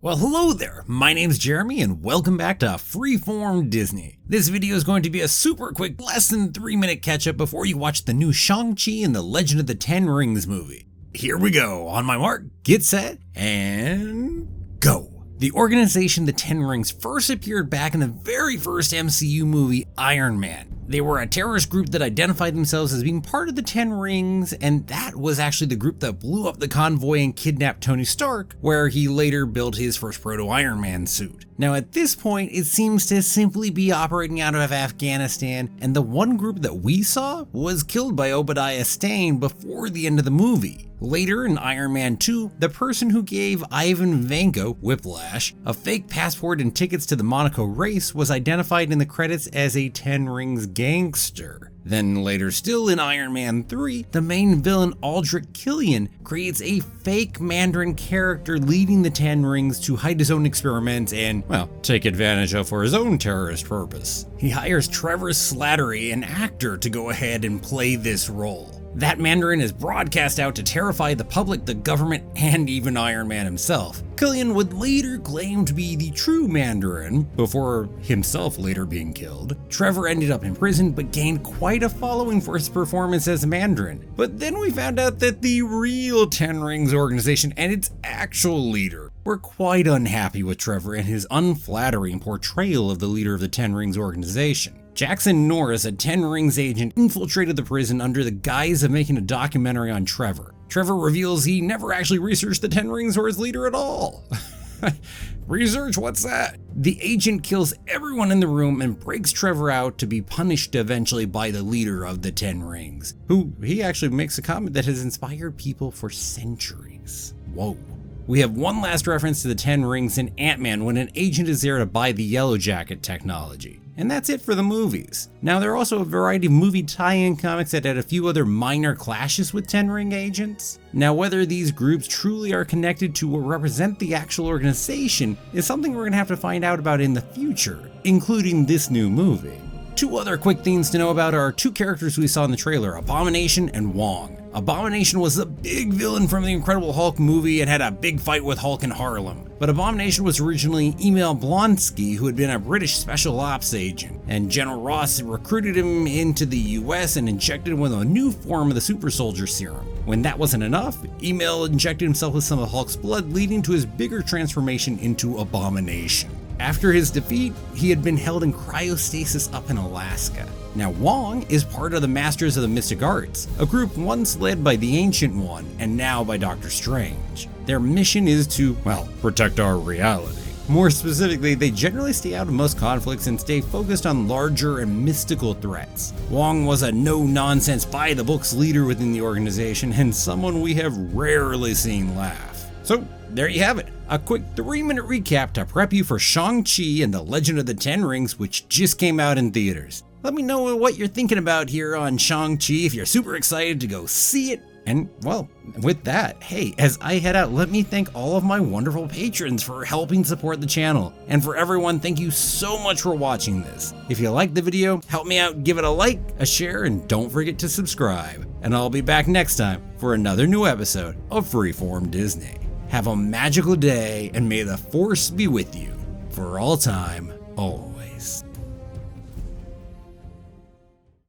Well, hello there, my name's Jeremy and welcome back to Freeform Disney. This video is going to be a super quick, less than 3-minute catch up before you watch the new Shang Chi and the Legend of the Ten Rings movie. Here we go, on my mark, get set, and go. The organization The Ten Rings first appeared back in the very first MCU movie, Iron Man. They were a terrorist group that identified themselves as being part of the Ten Rings, and that was actually the group that blew up the convoy and kidnapped Tony Stark, where he later built his first proto-Iron Man suit. Now at this point, it seems to simply be operating out of Afghanistan, and the one group that we saw was killed by Obadiah Stane before the end of the movie. Later in Iron Man 2, the person who gave Ivan Vanko, Whiplash, a fake passport and tickets to the Monaco race was identified in the credits as a Ten Rings gangster. Then later still in Iron Man 3, the main villain Aldrich Killian creates a fake Mandarin character leading the Ten Rings to hide his own experiments and, well, take advantage of for his own terrorist purpose. He hires Trevor Slattery, an actor, to go ahead and play this role. That Mandarin is broadcast out to terrify the public, the government, and even Iron Man himself. Killian would later claim to be the true Mandarin, before himself later being killed. Trevor ended up in prison, but gained quite a following for his performance as Mandarin. But then we found out that the real Ten Rings organization and its actual leader were quite unhappy with Trevor and his unflattering portrayal of the leader of the Ten Rings organization. Jackson Norris, a Ten Rings agent, infiltrated the prison under the guise of making a documentary on Trevor. Trevor reveals he never actually researched the Ten Rings or his leader at all. Research? What's that? The agent kills everyone in the room and breaks Trevor out to be punished eventually by the leader of the Ten Rings, who he actually makes a comment that has inspired people for centuries. Whoa. We have one last reference to the Ten Rings in Ant-Man when an agent is there to buy the Yellow Jacket technology. And that's it for the movies. Now there are also a variety of movie tie-in comics that had a few other minor clashes with Ten Ring agents. Now whether these groups truly are connected to or represent the actual organization is something we're gonna have to find out about in the future, including this new movie. Two other quick things to know about are two characters we saw in the trailer, Abomination and Wong. Abomination was the big villain from the Incredible Hulk movie and had a big fight with Hulk in Harlem. But Abomination was originally Emil Blonsky, who had been a British special ops agent, and General Ross recruited him into the US and injected him with a new form of the super soldier serum. When that wasn't enough, Emil injected himself with some of Hulk's blood, leading to his bigger transformation into Abomination. After his defeat, he had been held in cryostasis up in Alaska. Now Wong is part of the Masters of the Mystic Arts, a group once led by the Ancient One and now by Doctor Strange. Their mission is to, well, protect our reality. More specifically, they generally stay out of most conflicts and stay focused on larger and mystical threats. Wong was a no-nonsense, by-the-books leader within the organization and someone we have rarely seen laugh. So there you have it, a quick 3-minute recap to prep you for Shang Chi and the Legend of the Ten Rings, which just came out in theaters. Let me know what you're thinking about here on Shang Chi, if you're super excited to go see it. And well, with that, hey, as I head out, let me thank all of my wonderful patrons for helping support the channel. And for everyone, thank you so much for watching this. If you liked the video, help me out, give it a like, a share, and don't forget to subscribe. And I'll be back next time for another new episode of Freeform Disney. Have a magical day, and may the Force be with you for all time, always.